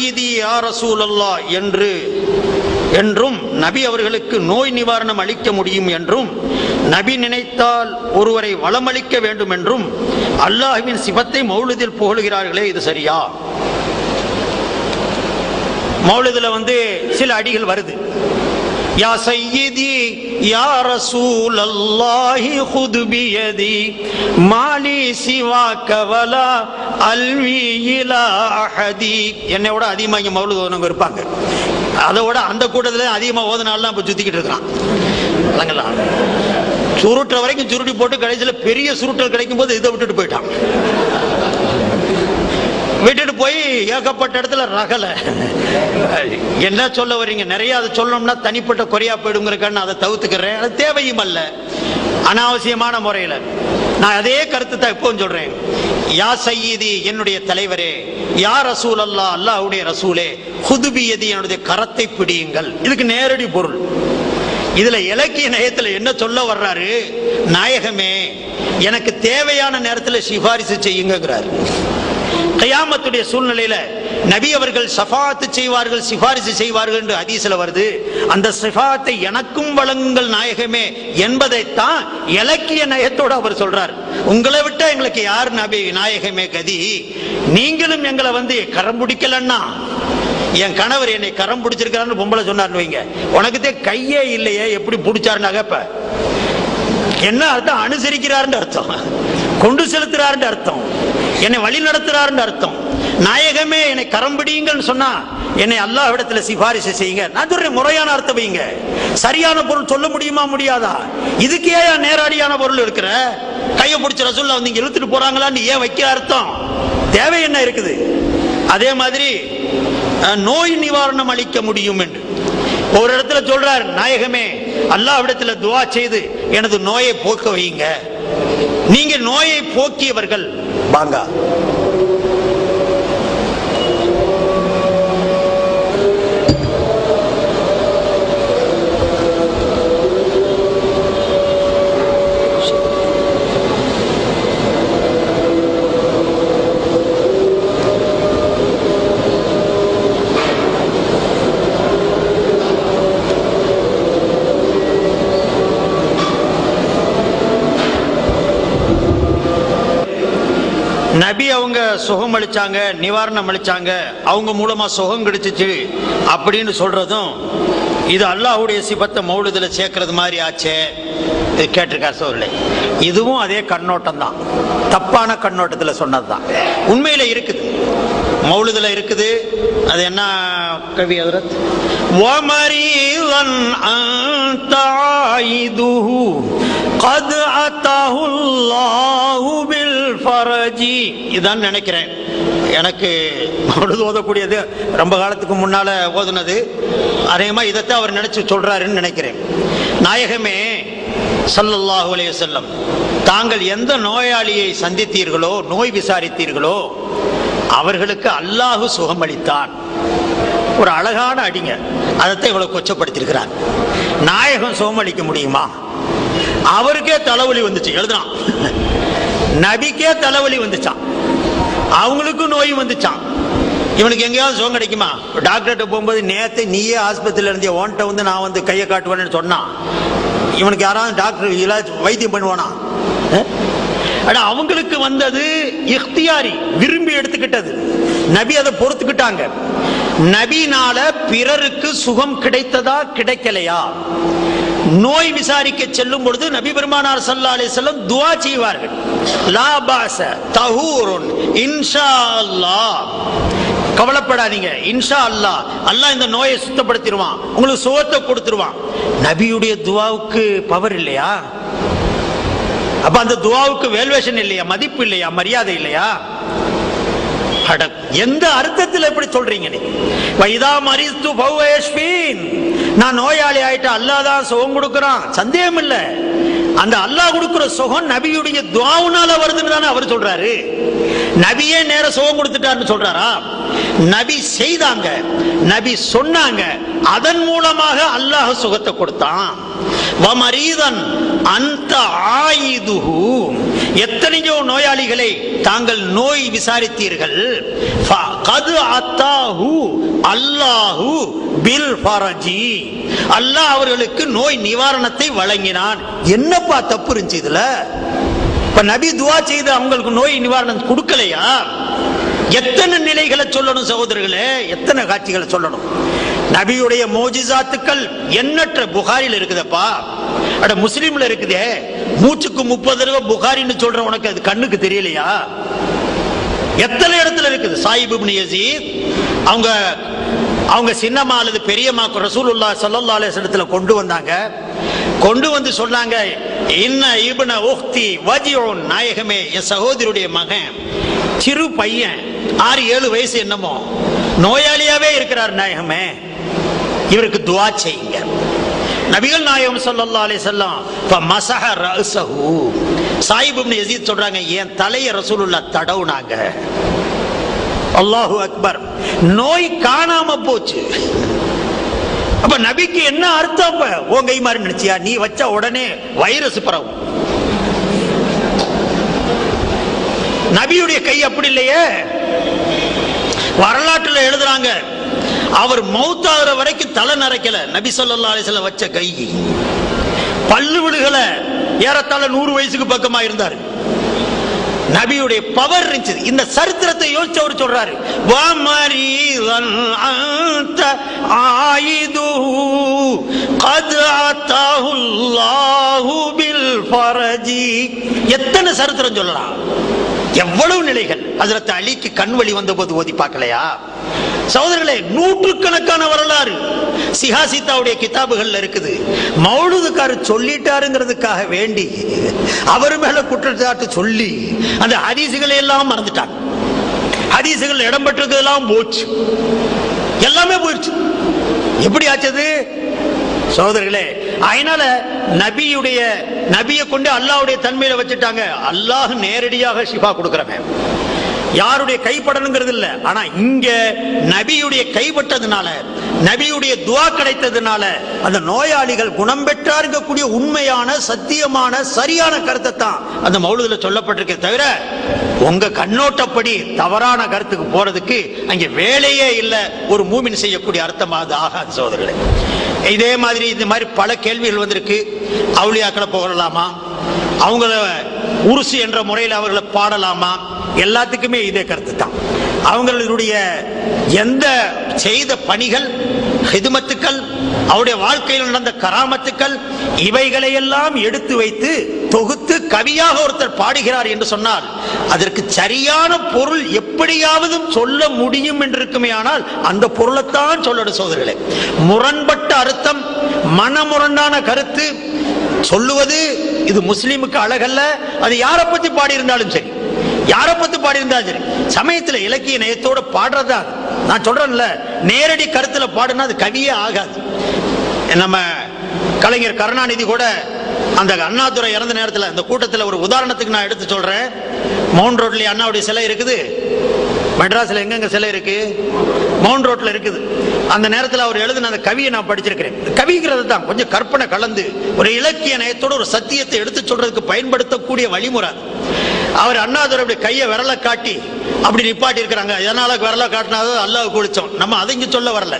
யா ரசூலல்லாஹ் என்றும் நபி அவர்களுக்கு நோய் நிவாரணம் அளிக்க முடியும் என்றும் நபி நினைத்தால் ஒருவரை வளமளிக்க வேண்டும் என்றும் அல்லாஹ்வின் சிபத்தை மௌலிதில் புகழுகிறார்களே, இது சரியா? மௌலிதுல சில அடிகள் வருது. யா சய்யிதி யா ரசூலல்லாஹி குது பியதி மாலி சிவாக வலா அல்வி இலா அஹதி. என்னை விட அதிகமாக இங்கே மௌலிது ஓதுனவங்க இருப்பாங்க. அதோட அந்த கூட்டத்தில் அதிகமாக ஓதுனாலாம் இப்போ சுத்திக்கிட்டு இருக்கிறான். சுருட்டுற வரைக்கும் சுருட்டி போட்டு கடைசியில் பெரிய சுருட்டல் கிடைக்கும் போது இதை விட்டுட்டு போயிட்டான். விட்டுட்டு போய் ஏகப்பட்ட இடத்துல ரகல. என்ன சொல்ல வரீங்க? நிறைய அதை சொல்லணும்னா தனிப்பட்ட குறையா போயிடுங்கிறக்கான அதை தவிர்த்துக்கிறேன். அது தேவையும் அல்ல, அனாவசியமான முறையில். நான் அதே கருத்து தான் எப்பவும் சொல்றேன். யா சய்யிதி, என்னுடைய தலைவரே, யா ரசூல் அல்லாஹ், அல்லாஹ்வுடைய ரசூலே, ஹுதுபியதி, என்னுடைய கரத்தை பிடியுங்கள். இதுக்கு நேரடி பொருள். இதுல இலக்கிய நயத்துல என்ன சொல்ல வர்றாரு? நாயகமே, எனக்கு தேவையான நேரத்தில் சிபாரிசு செய்யுங்கிறார். கியாமத்துடைய சூழ்நிலையில நபி அவர்கள் ஷஃபாஅத் செய்வார்கள், சிபாரிசு செய்வார்கள் என்று ஹதீஸ்ல வருது. அந்த ஷஃபாஅத்தை எனக்கும் வழங்குங்கள் நாயகமே என்பதைத்தான் இலக்கிய நயத்தோடு அவர் சொல்றார். உங்களை விட்டா எங்களுக்கு யார் நபி நாயகமே கதி? நீங்களும் எங்களை கரம் பிடிக்கலன்னா, என் கணவர் என்னை கரம் பிடிச்சிருக்காருன்னு பொம்பளை சொன்னார்னு வைங்க, உனக்குதே கையே இல்லையே எப்படி பிடிச்சாருன்னு அகப்ப. என்ன அர்த்தம்? அனுசரிக்கிறாருன்னு அர்த்தம், கொண்டு செலுத்துறாருன்னு அர்த்தம், என்னை வழி நடத்துறாருன்னு அர்த்தம். நாயகமே என்னை கரம் பிடியுங்கன்னு சொன்னா என்னை அல்லாஹ்விடத்துல சிபாரிசு செய்யுங்க. நான் சொல்றேன், முறையான அர்த்தம் வைங்க. சரியான பொருள் சொல்ல முடியுமா? முடியாதா? இதுக்கே நேரடியான பொருள் இருக்கிற கையை பிடிச்ச ரசூலுல்லாஹ் இங்க இழுத்துட்டு போறாங்களான்னு ஏன் வைக்கிற அர்த்தம்? தேவை என்ன இருக்குது? அதே மாதிரி நோய் நிவாரணம் அளிக்க முடியும் என்று ஒரு இடத்துல சொல்றார். நாயகமே, அல்லாஹ்விடத்துல துஆ செய்து எனது நோயை போக்க வையுங்க. நீங்க நோயை போக்கியவர்கள் வாங்க. நபி அவங்க சுகம் அளிச்சாங்க, நிவாரணம் அளிச்சாங்க, அவங்க மூலமா சுகம் கிடைச்சிச்சு அப்படின்னு சொல்றதும் இது அல்லாஹ்வுடைய சிபத்தை மௌலிதுல சேர்க்கறது மாதிரி ஆச்சே. இது கேட்டிருக்கார் சோழர்களே. இதுவும் அதே கண்ணோட்டம் தான், தப்பான கண்ணோட்டத்தில் சொன்னதுதான். உண்மையில இருக்குது, மௌலிதுல இருக்குது. அது என்ன கவி? ஹஜ்ரத் வமரீதன் அன்தாயிதுஹு கத் அத்தஹுல்லாஹு பில் ஃபரஜி. இதான் நினைக்கிறேன். எனக்கு மௌலிது ஓதக்கூடியது ரொம்ப காலத்துக்கு முன்னால ஓதுனது. அதேமா இதைத்தான் அவர் நினைச்சு சொல்றாருன்னு நினைக்கிறேன். நாயகமே ஸல்லல்லாஹு அலைஹி வஸல்லம், தாங்கள் எந்த நோயாளியை சந்தித்தீர்களோ, நோய் விசாரித்தீர்களோ, அவர்களுக்கு அல்லாஹு சுகம் அளித்தான். ஒரு அழகான அடிங்க. அதைத்தான் இவ்வளவு கொச்சப்படுத்திருக்கிறார். நாயகம் சுகம் அளிக்க முடியுமா? அவருக்கே தலைவலி வந்துச்சு, எழுதுறான். நபிக்கே தலைவலி வந்துச்சான், அவங்களுக்கும் நோய் வந்துச்சான். இவனுக்கு எங்கேயாவது சுகம் கிடைக்குமா? டாக்டர்கிட்ட போகும்போது, நேற்று நீயே ஆஸ்பத்திரியில் இருந்தே, ஓன்ட்ட நான் கையை காட்டுவேன்னு சொன்னான். இவனுக்கு யாராவது டாக்டர் இலாஜ் வைத்தியம் பண்ணுவானா? அவங்களுக்கு வந்தது இக்தியாரி, விரும்பி எடுத்துக்கிட்டது. நபி அதை பொறுத்துக்கிட்டாங்க. நபினால பிறருக்கு சுகம் கிடைத்ததா கிடைக்கலையா? நோய் விசாரிக்க செல்லும் பொழுது நபி பெருமானார் ஸல்லல்லாஹு அலைஹி வஸல்லம் துஆ செய்வார்கள். லா பாஸ தஹூருன் இன்ஷா அல்லாஹ், கவலைப்படாதீங்க, இன்ஷா அல்லாஹ், அல்லாஹ் இந்த நோயை சுத்தப்படுத்திடுவான், உங்களுக்கு சுகத்தை கொடுத்துருவான். நபியுடைய துஆவுக்கு பவர் இல்லையா? அப்ப அந்த துஆவுக்கு வேல்வேஷன் இல்லையா? மதிப்பு இல்லையா? மரியாதை இல்லையா? எந்த அர்த்தத்தில் எப்படி சொல்றீங்க நீங்க? வைதா மரிஸ்து ஃபஹுவ யஷ்ஃபீன், நான் நோயாளி ஆயிட்டா அல்லாஹ் தான் சுகம் கொடுக்கறான், சந்தேகம் இல்லை. அந்த அல்லாஹ் கொடுக்கிற சுகம் நபியுடைய துஆவுனால வருதுன்னு தானே அவர் சொல்றாரு. நபியே நேர சுகம் கொடுத்துட்டாருன்னு சொல்றாரா? நபி செய்தாங்க, நபி சொன்னாங்க, அதன் மூலமாக அல்லாஹ் சுகத்தை கொடுத்தான். வமரீதன் அந்த ஆயிதுஹு, எத்தனையோ நோயாளிகளை தாங்கள் நோய் விசாரித்தீர்கள். கது அத்தாஹு, அல்லாஹு பில் ஃபரஜி, அல்லாஹ் அவர்களுக்கு நோய் நிவாரணத்தை வழங்கினான். என்னப்பா தப்பு இருந்துச்சு இதுல? இப்ப நபி துஆ செய்து அவங்களுக்கு நோய் நிவாரணம் கொடுக்கலையா? எத்தனை நிலைகளை சொல்லணும் சகோதரர்களே, எத்தனை காட்சிகளை சொல்லணும். நபியுடைய மோஜிசாத்துக்கள் எண்ணற்ற. புகாரில இருக்குதப்பா, அட முஸ்லிம்ல இருக்குதே. மூச்சுக்கு 30 தடவை புகாரின்னு சொல்ற உனக்கு அது கண்ணுக்கு தெரியலையா? எத்தனை இடத்துல இருக்குது. சாயிப் இப்னு யஸீத் அவங்க சின்னம்மா அல்லது பெரியம்மாக்கு ரசூலுல்லாஹ் ஸல்லல்லாஹு அலைஹி வஸல்லத்துல கொண்டு வந்தாங்க. கொண்டு வந்து சொன்னாங்க, இன்ன இப்ன உக்தி வஜிஉன், நாயகமே என் சகோதரியுடைய மகன் சிறு பையன் 6-7 வயசு என்னமோ நோயாளியாவே இருக்கிறார் நாயகமே, இவருக்கு துஆ செய்யுங்க. நபிகள் நாயகம் ஸல்லல்லாஹு அலைஹி வஸல்லம் ஃபமஸஹ ரஅஸஹு, சாயிப் இப்னு யஸீத் சொல்றாங்க, என் தலையை ரசூலுல்லாஹ் தடவுனாங்க. அல்லாஹு அக்பர். நோய் காணாம போச்சு. அப்ப நபிக்கு என்ன அர்த்தம்? உன் கை மாதிரி நினைச்சியா? நீ வச்ச உடனே வைரஸ் பரவும். நபியுடைய கை அப்படி இல்லையே. வரலாற்றுல எழுதுறாங்க, அவர் மௌத்தாகிற வரைக்கும் தலை நரைக்கல. நபி ஸல்லல்லாஹு அலைஹி வஸல்லம் வச்ச கை பல்லு விடுகல. ஏறத்தாழ 100 வயசுக்கு பக்கமா இருந்தாரு. நபியுடைய பவர் இருந்துச்சு. இந்த சரித்திரத்தை யோசிச்சு அவர் சொல்றாரு, எத்தனை சரித்திரம் சொல்லலாம், எவ்வளவு நிலைகள். ஹஜ்ரத் அலிக்கு கண் வலி வந்த போது ஓதி பார்க்கலையா சகோதரர்களே? நூற்றுக்கணக்கான வரலாறு சிஹாசித்தாவுடைய கிதாபுகள்ல இருக்குது. மௌலூதுக்காரர் சொல்லிட்டாருங்கிறதுக்காக வேண்டி அவர் மேல குற்றச்சாட்டு சொல்லி அந்த ஹதீசுகளை எல்லாம் மறந்துட்டாங்க. ஹதீசுகள் இடம்பெற்றதெல்லாம் போச்சு, எல்லாமே போயிடுச்சு. எப்படி ஆச்சது சகோதரர்களே? அதனால நபியை கொண்டு அல்லாஹ்வுடைய தன்மையில வச்சுட்டாங்க. அல்லாஹ் நேரடியாக ஷிஃபா கொடுக்கிறவன், யாருடைய கைப்படணுங்கிறது இல்ல. ஆனா இங்க நபியுடைய கைப்பட்டதுனால, நபியுடைய துஆ கிடைத்ததுனால அந்த நோயாளிகள் குணம் பெற்றாருங்கக்கூடிய உண்மையான சத்தியமான சரியான கருத்தை தான் அந்த மௌலூதுல சொல்லப்பட்டிருக்கே தவிர உங்க கண்ணோட்டப்படி தவறான கருத்துக்கு போறதுக்கு அங்க வேலையே இல்லை. ஒரு மூமின் செய்யக்கூடிய அர்த்தமா அது ஆகாது சகோதரர்களே. இதே மாதிரி இந்த மாதிரி பல கேள்விகள் வந்திருக்கு. அவுலியாக்களை புகழலாமா, அவங்கள உருசு என்ற முறையில் அவர்களை பாடலாமா? எல்லாத்துக்குமே இதே கருத்து தான். அவங்களுடைய எந்த செய்த பணிகள், ஹிதுமத்துக்கள், அவருடைய வாழ்க்கையில் நடந்த கராமத்துக்கள், இவைகளை எல்லாம் எடுத்து வைத்து தொகுத்து கவியாக ஒருத்தர் பாடுகிறார் என்று சொன்னால் அதற்கு சரியான பொருள் எப்படியாவது சொல்ல முடியும் என்று இருக்குமே. ஆனால் அந்த பொருளைத்தான் சொல்லணும் சோதர்களே. முரண்பட்ட அர்த்தம், மனமுரண்டான கருத்து சொல்லுவது இது முஸ்லிமுக்கு அழகல்ல. அது யாரை பத்தி பாடியிருந்தாலும் சரி, யாரை பத்தி பாடியிருந்தாலும் சரி, சமயத்துல இலக்கிய நயத்தோட பாடுறதா. நான் சொல்றேன்ல, நேரடி கருத்துல பாடுனா அது கவியே ஆகாது. நம்ம கலைஞர் கருணாநிதி கூட அந்த அண்ணாதுரை இறந்த நேரத்தில் அந்த கூட்டத்தில் ஒரு உதாரணத்துக்கு நான் எடுத்து சொல்றேன். மவுண்ட் ரோட்ல அண்ணாவுடைய சிலை இருக்குது. மெட்ராஸ்ல எங்கெங்க சிலை இருக்கு? மவுண்ட் ரோட்ல இருக்குது. அந்த நேரத்தில் அவர் எழுதின அந்த கவியை நான் படிச்சிருக்கிறேன். கவிங்கிறது தான் கொஞ்சம் கற்பனை கலந்து ஒரு இலக்கிய நயத்தோட ஒரு சத்தியத்தை எடுத்து சொல்றதுக்கு பயன்படுத்தக்கூடிய வழிமுறை. அவர் அண்ணாதுரை கையை விரலை காட்டி அப்படி நிப்பாட்டி இருக்கிறாங்க. எதனால விரலை காட்டினாதோ அல்லாஹ் குளிச்சோம். நம்ம அதை இங்க சொல்ல வரல.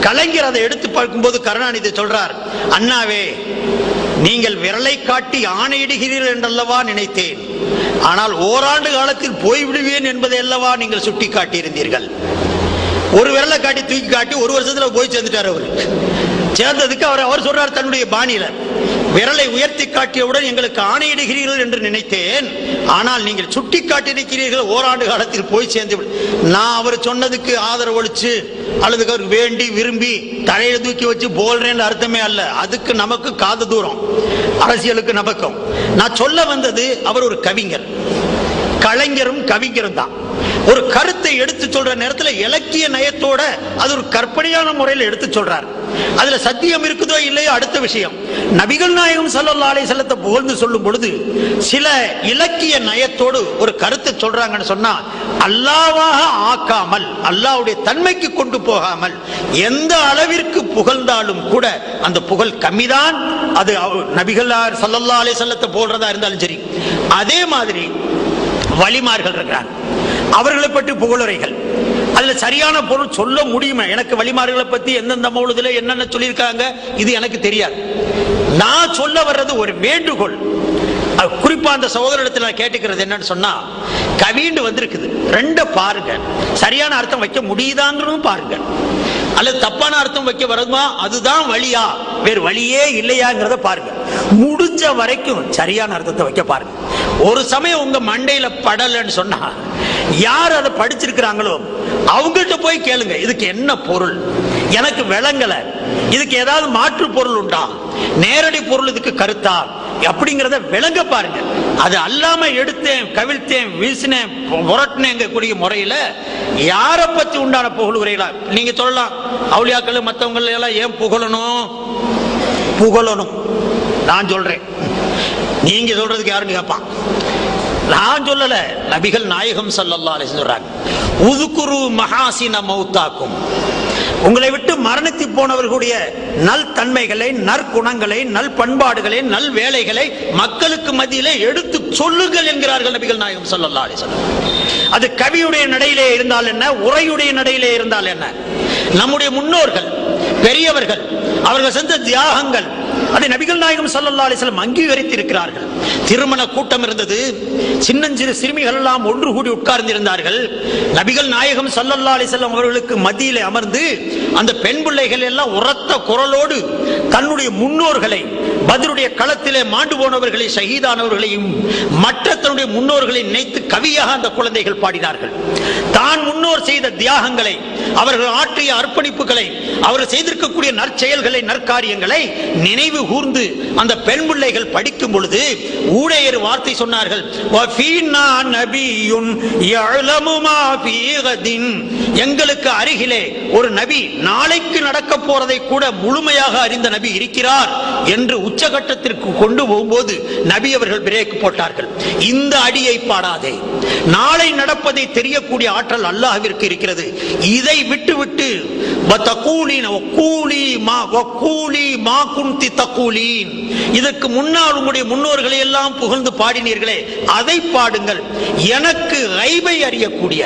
கலைஞர் அதை எடுத்து பார்க்கும்போது கருணாநிதி சொல்றார், அண்ணாவே நீங்கள் விரலை காட்டி ஆணையிடுகிறீர்கள் என்றல்லவா நினைத்தேன், ஆனால் ஓராண்டு காலத்தில் போய்விடுவேன் என்பதை அல்லவா நீங்கள் சுட்டி காட்டியிருந்தீர்கள். ஒரு விரலை காட்டி தூக்கி காட்டி ஒரு வருஷத்துல போய் சேர்ந்துட்டார். அவரு சேர்ந்ததுக்கு அவர் சொல்றார் தன்னுடைய பாணியில, விரலை உயர்த்தி காட்டியவுடன் எங்களுக்கு ஆணையிடுகிறீர்கள் என்று நினைத்தேன், ஆனால் நீங்கள் சுட்டி காட்டியிருக்கிறீர்கள் ஓராண்டு காலத்தில் போய் சேர்ந்து. நான் அவர் சொன்னதுக்கு ஆதரவு அளிச்சு அல்லது அவர் வேண்டி விரும்பி தலையை தூக்கி வச்சு போல்றேன்னு அர்த்தமே அல்ல. அதுக்கு நமக்கு காது தூரம், அரசியலுக்கு நமக்கும். நான் சொல்ல வந்தது, அவர் ஒரு கவிஞர், கலைஞரும் கவிஞரும் தான். ஒரு கருத்தை எடுத்து சொல்ற நேரத்தில் இலக்கிய நயத்தோட அது ஒரு கற்பனையான முறையில் எடுத்து சொல்றார். அதுல சத்தியம் இருக்குதோ இல்லையோ அடுத்த விஷயம். நபிகள் நாயகம் ஸல்லல்லாஹு அலைஹி வஸல்லத்தை புகழ்ந்து சொல்லும் பொழுது சில இலக்கிய நயத்தோடு ஒரு கருத்தை சொல்றாங்கன்னு சொன்னா, அல்லாஹ்வாக ஆக்காமல், அல்லாஹ்வுடைய தன்மைக்கு கொண்டு போகாமல் எந்த அளவிற்கு புகழ்ந்தாலும் கூட அந்த புகழ் கம்மிதான். அது நபிகள் ஸல்லல்லாஹு அலைஹி வஸல்லத்தை போல்றதா இருந்தாலும் சரி. அதே மாதிரி வலிமார்கள் இருக்கிறார், அவர்களை பற்றி புகழுரைகள். அதுல சரியான பொருள் சொல்ல முடியுமா? எனக்கு வழிமாறுகளை பத்தி எந்தெந்த மௌலுதுல என்னென்ன சொல்லியிருக்காங்க இது எனக்கு தெரியாது. நான் சொல்ல வர்றது ஒரு வேண்டுகோள். குறிப்பா அந்த சகோதரத்தில் நான் கேட்டுக்கிறது என்னன்னு சொன்னா, கவின்னு வந்திருக்குது, ரெண்ட பாருங்க, சரியான அர்த்தம் வைக்க முடியுதாங்கிறதும் பாருங்க, அல்லது தப்பான அர்த்தம் வைக்க வருமா, அதுதான் வழியா, வேறு வழியே இல்லையாங்கிறத பாருங்க. முடிஞ்ச வரைக்கும் சரியான அர்த்தத்தை வைக்க பாருங்க. ஒரு சமயம் உங்க மண்டையில படலன்னு சொன்னா, யார் அதை படிச்சிருக்கிறாங்களோ அவங்கள்ட்ட போய் கேளுங்க, இதுக்கு என்ன பொருள், எனக்கு விளங்கல, இதுக்கு ஏதாவது மாற்று பொருள் உண்டா, நேரடி பொருள் இதுக்கு கருத்தா அப்படிங்கறத விளங்க பாருங்க. அது அல்லாம எடுத்தேன், கவிழ்த்தேன், வீசினேன், புரட்டினேங்க கூடிய முறையில யாரை பத்தி உண்டான புகழுகிறீங்களா நீங்க சொல்லலாம். அவுலியாக்கள் மற்றவங்க எல்லாம் ஏன் புகழணும்? புகழணும். நான் சொல்றேன், நீங்க சொல்றதுக்கு யாருன்னு கேட்பான். நான் சொல்லல, நபிகள் நாயகம் ஸல்லல்லாஹு அலைஹி வஸல்லம் சொல்றாங்க, உதுகுரு மஹாசின மௌத்தாக்கும், உங்களை விட்டு மரணித்து போனவர்களுடைய நல் தன்மைகளை, நற்குணங்களை, நல் பண்பாடுகளை, நல் வேலைகளை மக்களுக்கு மத்தியிலே எடுத்து சொல்லுங்கள் என்கிறார்கள் நபிகள் நாயகம் ஸல்லல்லாஹு அலைஹி வஸல்லம். அது கவியுடைய நடையிலே இருந்தால் என்ன, உரையுடைய நடையிலே இருந்தால் என்ன, நம்முடைய முன்னோர்கள் பெரியவர்கள் அவர்கள் செஞ்ச தியாகங்கள் அதை நபிகள் நாயகம் ஸல்லல்லாஹு அலைஹி வஸல்லம் அங்கீகரித்து இருக்கிறார்கள். திருமண கூட்டம் இருந்தது, சின்னஞ்சிறு சிறுமிகள் எல்லாம் ஒன்று கூடி உட்கார்ந்து இருந்தார்கள். நபிகள் நாயகம் ஸல்லல்லாஹு அலைஹி வஸல்லம் அவர்களுக்கு மத்தியிலே அமர்ந்து அந்த பெண் பிள்ளைகள் எல்லாம் உரத்த குரலோடு தன்னுடைய முன்னோர்களை, பத்ருடைய களத்திலே மாண்டு போனவர்களை, ஷஹீதானவர்களையும் மற்ற தன்னுடைய முன்னோர்களை நினைத்து கவியாக அந்த குழந்தைகள் பாடினார்கள். தான் முன்னோர் செய்த தியாகங்களை, அவர்கள் ஆற்றிய அர்ப்பணிப்புகளை, அவர்கள் செய்திருக்கக்கூடிய நற்செயல்களை, நற்காரியங்களை நினைவு கூர்ந்து அந்த பெண் பிள்ளைகள் படிக்கும் பொழுது ஊடையர் வார்த்தை சொன்னார்கள், எங்களுக்கு அருகிலே ஒரு நபி நாளைக்கு நடக்க போறதை கூட முழுமையாக அறிந்த நபி இருக்கிறார் என்று உச்சகட்டத்திற்கு கொண்டு போகும்போது நபி அவர்கள் பிரேக் போட்டார்கள். இந்த அடியை பாடாதே, நாளை நடப்பதை தெரியக்கூடிய ஆற்றல் அல்லாஹ்விற்கு இருக்கிறது, இதை விட்டுவிட்டு இதற்கு முன்னால் உங்களுடைய முன்னோர்களை எல்லாம் புகழ்ந்து பாடினீர்களே அதை பாடுங்கள். எனக்கு கைபை அறியக்கூடிய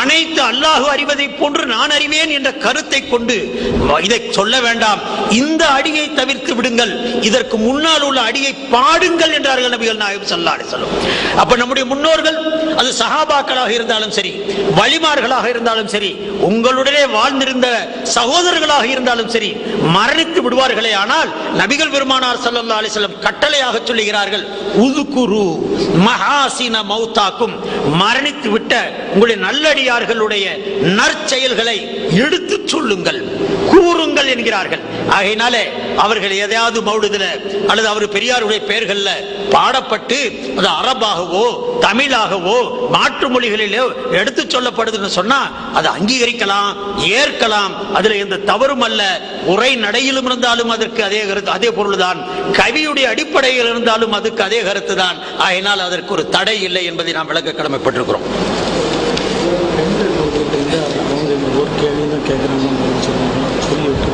அனைத்து அல்லாஹ் அறிவதை போன்று நான் அறிவேன் என்ற கருத்தை கொண்டு இதை சொல்ல வேண்டாம், இந்த அடியை தவிர்த்து விடுங்கள், இதற்கு முன்னால் உள்ள அடியை பாடுங்கள் என்றார்கள் நபிகள் நாயகம் ஸல்லல்லாஹு அலைஹி வஸல்லம். அப்ப நம்முடைய முன்னோர்கள், அது சஹாபாக்களாக இருந்தாலும் சரி, வலிமார்களாக இருந்தாலும் சரி, உங்களுடனே வாழ்ந்திருந்த சகோதரர்களாக இருந்தாலும் சரி, மரணித்து விடுவார்களே, ஆனால் நபிகள் பெருமானார் ஸல்லல்லாஹு அலைஹி வஸல்லம் கட்டளையாக சொல்லுகிறார்கள், உதுகுரு மஹாசின மௌத்தாக்கும், மரணித்து விட்ட உங்களுடைய நல்லடியார்களுடைய நற்செயல்களை எடுத்து சொல்லுங்கள், கூறுங்கள் என்கிறார்கள். ஆகையினாலே அவர்கள் எதையாவது மௌலிதுல அல்லது அவர் பெரியாருடைய பெயர்கள்ல பாடப்பட்டு அது அரபாகவோ தமிழாகவோ மாற்று மொழிகளிலோ எடுத்து சொல்லப்படுதுன்னு சொன்னா அதை அங்கீகரிக்கலாம், ஏற்கலாம், அதுல எந்த தவறும் அல்ல. உரை நடையிலும் இருந்தாலும் அதற்கு அதே கருத்து, அதே பொருள்தான். கவியுடைய அடிப்படையில் இருந்தாலும் அதுக்கு அதே கருத்து தான். ஆகையினால் அதற்கு ஒரு தடை இல்லை என்பதை நாம் விளக்க கடமைப்பட்டிருக்கிறோம். ஒரு கேள்வி தான் கேட்குறாங்க சொல்லி விட்டு